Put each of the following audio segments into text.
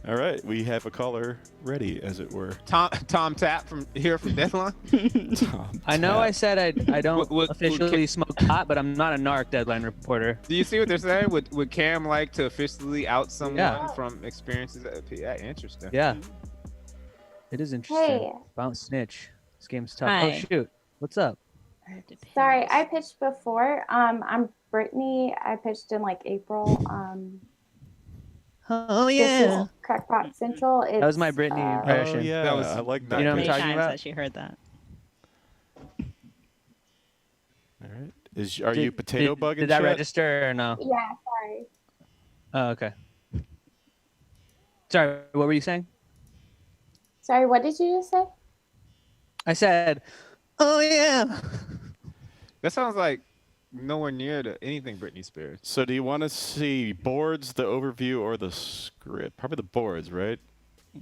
All right, we have a caller ready, as it were. Tom Tap from Deadline. Tom I know I Tap. said I don't Would officially smoke pot, but I'm not a narc deadline reporter. Do you see what they're saying? Would Cam like to officially out someone Yeah. from experiences? Yeah, interesting. Yeah, it is interesting. Hey. Bounce snitch. This game's tough. Hi. Oh shoot, what's up? Sorry, I pitched before. I'm Brittany. I pitched in like April. Oh This yeah. is Crackpot Central. It's, That was my Brittany Oh impression. yeah, That was- I like that. You know what I'm Many talking times about? that she heard that. All right. Are you potato bug? Did that register or no? Yeah, sorry. Oh, okay. Sorry, what were you saying? Sorry, what did you just say? I said, oh yeah. That sounds like nowhere near to anything Britney Spears. So do you want to see boards, the overview, or the script? Probably the boards, right?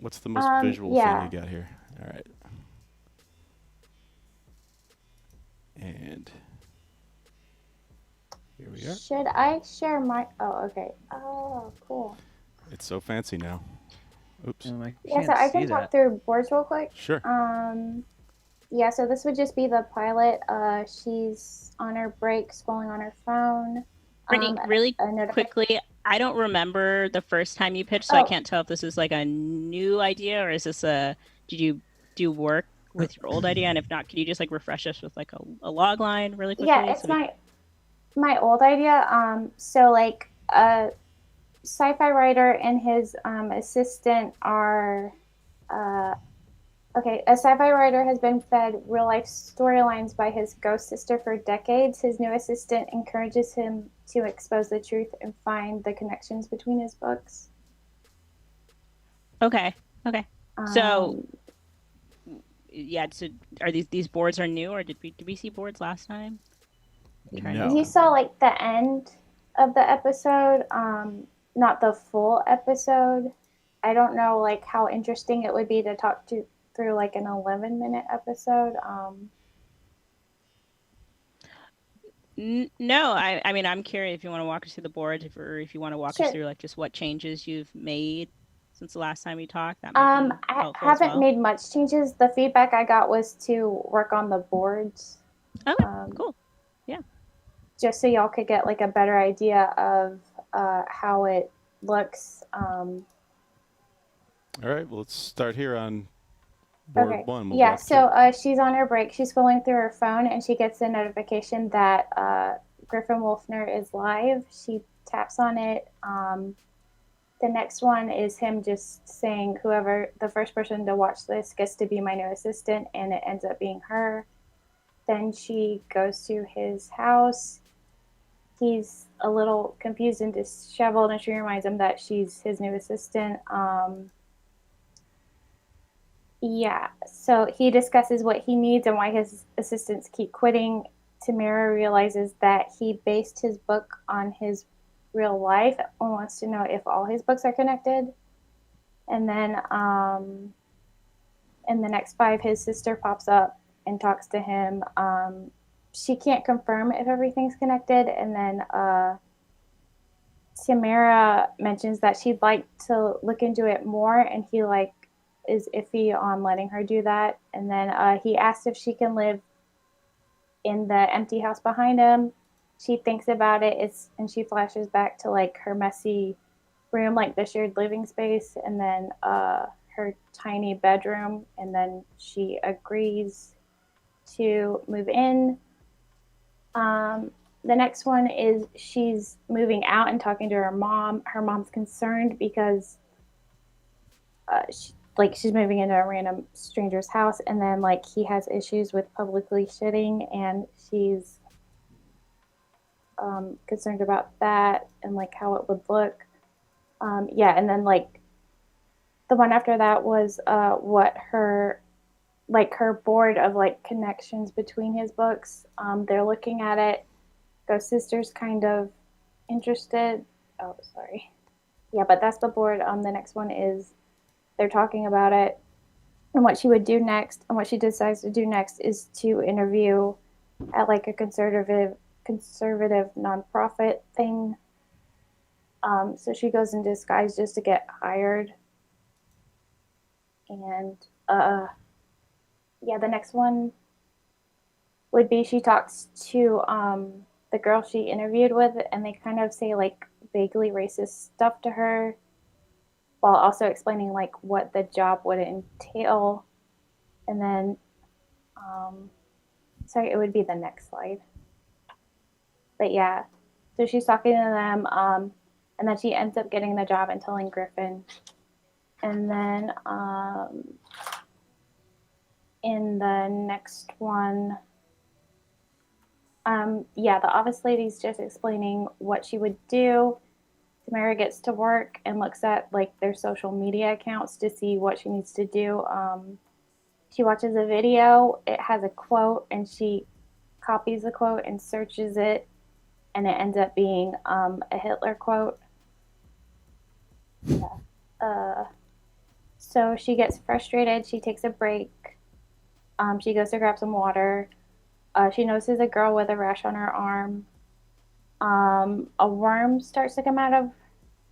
What's the most visual yeah. thing you got here? All right. And here we are. Should I share my? Oh, okay. Oh, cool. It's so fancy now. Oops. I Yeah, can't so I see can talk that. through boards real quick. Sure. Yeah, so this would just be the pilot. She's on her break, scrolling on her phone. Brittany, really a notifi- quickly, I don't remember the first time you pitched, so I Oh. can't tell if this is like a new idea or is this did you do work with your old idea? And if not, could you just like refresh us with like a log line really quickly? Yeah, it's my old idea. So like a sci-fi writer and his assistant are okay. A sci-fi writer has been fed real life storylines by his ghost sister for decades. His new assistant encourages him to expose the truth and find the connections between his books. Okay. So Um, yeah, so are these boards are new, or did we see boards last time? No. you saw like the end of the episode, not the full episode. I don't know like how interesting it would be to talk through like an 11-minute episode. No, I mean I'm curious if you want to walk us through the boards, or if you want to walk Sure. us through like just what changes you've made since the last time we talked. That might be I helpful as haven't well. made much changes. The feedback I got was to work on the boards. Okay, cool. Just so y'all could get like a better idea of how it looks. All right. Well, let's start here on board Okay. one. We'll Yeah, walk so she's on her break. She's scrolling through her phone and she gets a notification that Griffin Wolfner is live. She taps on it. The next one is him just saying, whoever, the first person to watch this gets to be my new assistant, and it ends up being her. Then she goes to his house. He's a little confused and disheveled, and she reminds him that she's his new assistant. Yeah, so he discusses what he needs and why his assistants keep quitting. Tamara realizes that he based his book on his real life and wants to know if all his books are connected. And then in the next 5, his sister pops up and talks to him. She can't confirm if everything's connected. And then Tamara mentions that she'd like to look into it more, and he is iffy on letting her do that. And then he asks if she can live in the empty house behind him. She thinks about it, and she flashes back to like her messy room, like the shared living space, and then her tiny bedroom. And then she agrees to move in. The next one is she's moving out and talking to her mom. Her mom's concerned because she's moving into a random stranger's house, and then like he has issues with publicly shitting, and she's concerned about that and like how it would look. And then like the one after that was what her board of like connections between his books. They're looking at it. Ghost Sister's kind of interested. Oh, sorry. Yeah, but that's the board. The next one is they're talking about it and what she would do next. And what she decides to do next is to interview at like a conservative nonprofit thing. So she goes in disguise just to get hired. And yeah, the next one would be she talks to the girl she interviewed with, and they kind of say like vaguely racist stuff to her while also explaining like what the job would entail. And then sorry, it would be the next slide. But yeah, so she's talking to them, and then she ends up getting the job and telling Griffin. And then in the next one, yeah, the office lady's just explaining what she would do. Tamara gets to work and looks at like their social media accounts to see what she needs to do. She watches a video. It has a quote, and she copies the quote and searches it, and it ends up being a Hitler quote. Yeah. So she gets frustrated. She takes a break. She goes to grab some water. She notices a girl with a rash on her arm. A worm starts to come out of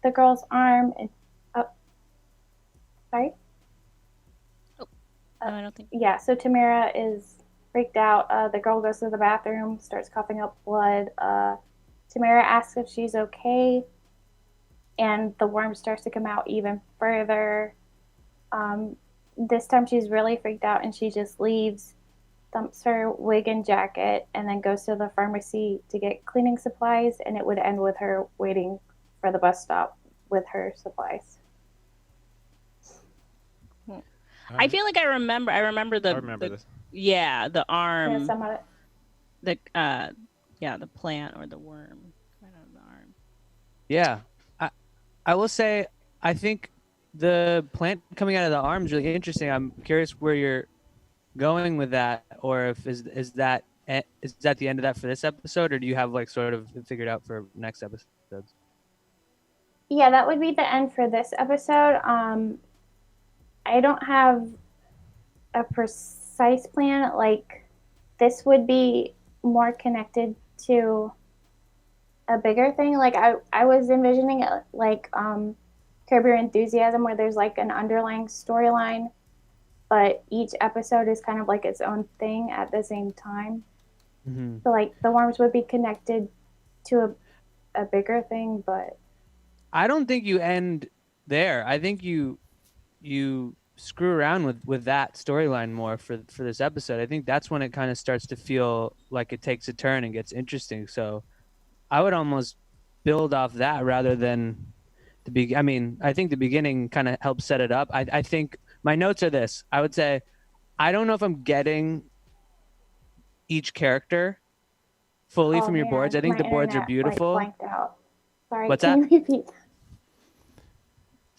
the girl's arm. And, sorry? No, I don't think. Yeah, so Tamara is freaked out. The girl goes to the bathroom, starts coughing up blood. Tamara asks if she's okay, and the worm starts to come out even further. This time she's really freaked out, and she just leaves, dumps her wig and jacket, and then goes to the pharmacy to get cleaning supplies, and it would end with her waiting for the bus stop with her supplies. I feel like I remember. I remember this. Yeah, the arm. Yeah, somewhat. The the plant or the worm coming out of the arm. Yeah, I will say I think the plant coming out of the arm is really interesting. I'm curious where you're going with that, or if is that the end of that for this episode, or do you have like sort of figured out for next episodes? Yeah, that would be the end for this episode. I don't have a precise plan. Like, this would be more connected to a bigger thing. Like, I was envisioning it like Curb Your Enthusiasm, where there's like an underlying storyline, but each episode is kind of like its own thing at the same time. Mm-hmm. So, like, the worms would be connected to a bigger thing, but I don't think you end there. I think you screw around with that storyline more for this episode. I think that's when it kind of starts to feel like it takes a turn and gets interesting. So I would almost build off that rather than I mean, I think the beginning kind of helps set it up. I think my notes are this. I would say, I don't know if I'm getting each character fully from your boards. I think the boards are beautiful. Like, blanked out. Sorry, What's can that? you repeat?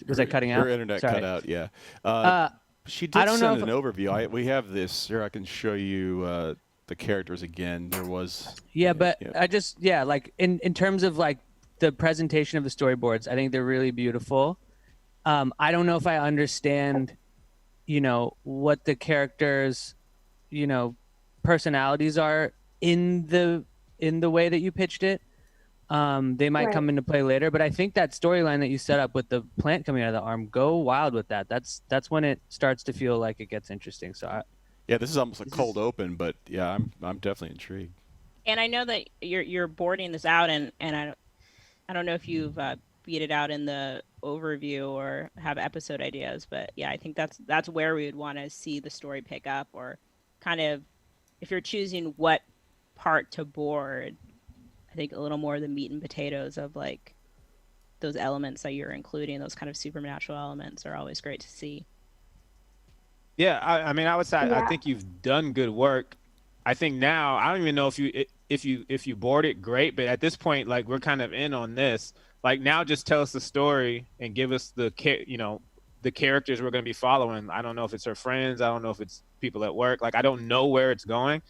Was I cutting out? Your internet Sorry. cut out, yeah. She did I don't know send if- an overview. We have this here. I can show you the characters again. There was. Yeah, but yeah. I just like in terms of like the presentation of the storyboards, I think they're really beautiful. I don't know if I understand, what the characters, personalities are in the way that you pitched it. They might come into play later, but I think that storyline that you set up with the plant coming out of the arm, go wild with that. That's when it starts to feel like it gets interesting. So yeah, this is almost a cold open, but yeah, I'm definitely intrigued. And I know that you're boarding this out, and I don't know if you've beat it out in the overview or have episode ideas, but yeah, I think that's where we would want to see the story pick up, or kind of if you're choosing what part to board. I think a little more of the meat and potatoes of like those elements that you're including, those kind of supernatural elements, are always great to see. Yeah, I mean, I would say Yeah. I think you've done good work. I think now I don't even know if you board it, great, but at this point, like, we're kind of in on this. Like, now just tell us the story and give us the characters we're going to be following. I don't know if it's her friends. I don't know if it's people at work. Like, I don't know where it's going.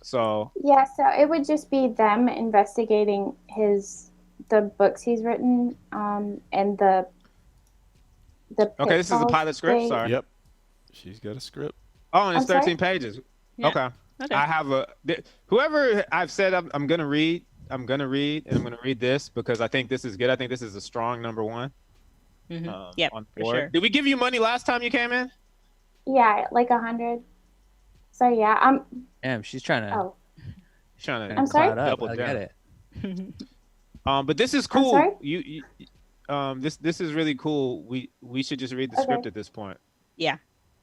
So Yeah, so it would just be them investigating the books he's written, and the okay, this is a pitfalls pilot script. they- Sorry. Yep, she's got a script. Oh, and it's I'm 13 sorry? pages. Yeah. Okay. Okay. I have whoever I've said I'm gonna read. I'm gonna read, and I'm gonna read this because I think this is good. I think this is a strong number one. Yep, on for board. sure. Did we give you money last time you came in? Yeah, like 100. So yeah, Damn, she's trying to. oh, Trying to I'm sorry? cloud up. double I down. get it. But this is I'm cool. sorry? This is really cool. We should just read the Okay. script at this point. Yeah,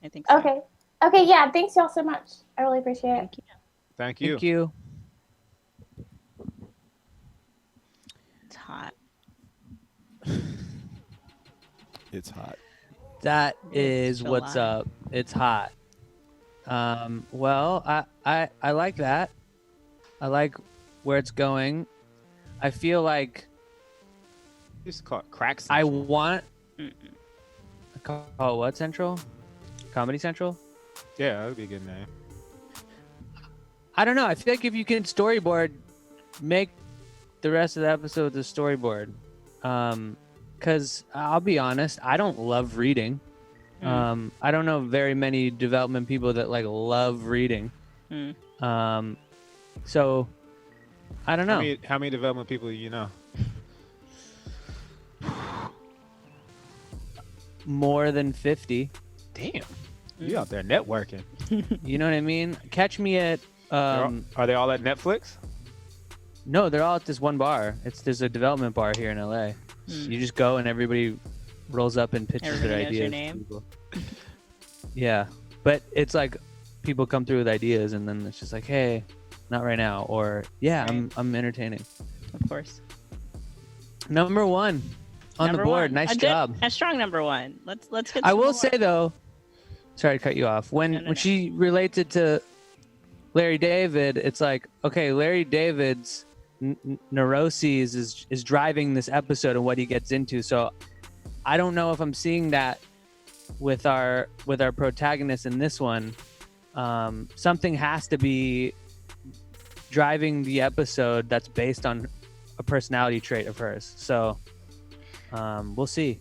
I think so. Okay, yeah, thanks y'all so much. I really appreciate it. Thank you. Thank you. Thank you. It's hot. It's hot. That It's is what's July. up. It's hot. Well, I like that. I like where it's going. I feel like It's called Crack I Central. want. Mm-mm. Call it what Central? Comedy Central? Yeah, that would be a good name. I don't know. I feel like if you can storyboard, make the rest of the episodes a storyboard. Because I'll be honest, I don't love reading. I don't know very many development people that like love reading. So I don't know. How many development people do you know? More than 50. Damn. You out there networking. You know what I mean? Catch me at Are they all at Netflix? no, they're all at this one bar. There's a development bar here in LA. You just go and everybody rolls up and pitches Everybody their knows your ideas. to name. people. Yeah, but it's like people come through with ideas and then it's just like, hey, not right now, or yeah, Right. I'm entertaining. Of course. Number one on Number the board. one. Nice A good- job. A strong number one. Let's get. I some will more. say though, sorry to cut you off. When No. she relates it to Larry David, it's like, okay, Larry David's neuroses is driving this episode and what he gets into. So I don't know if I'm seeing that with our protagonist in this one. Something has to be driving the episode that's based on a personality trait of hers. So we'll see.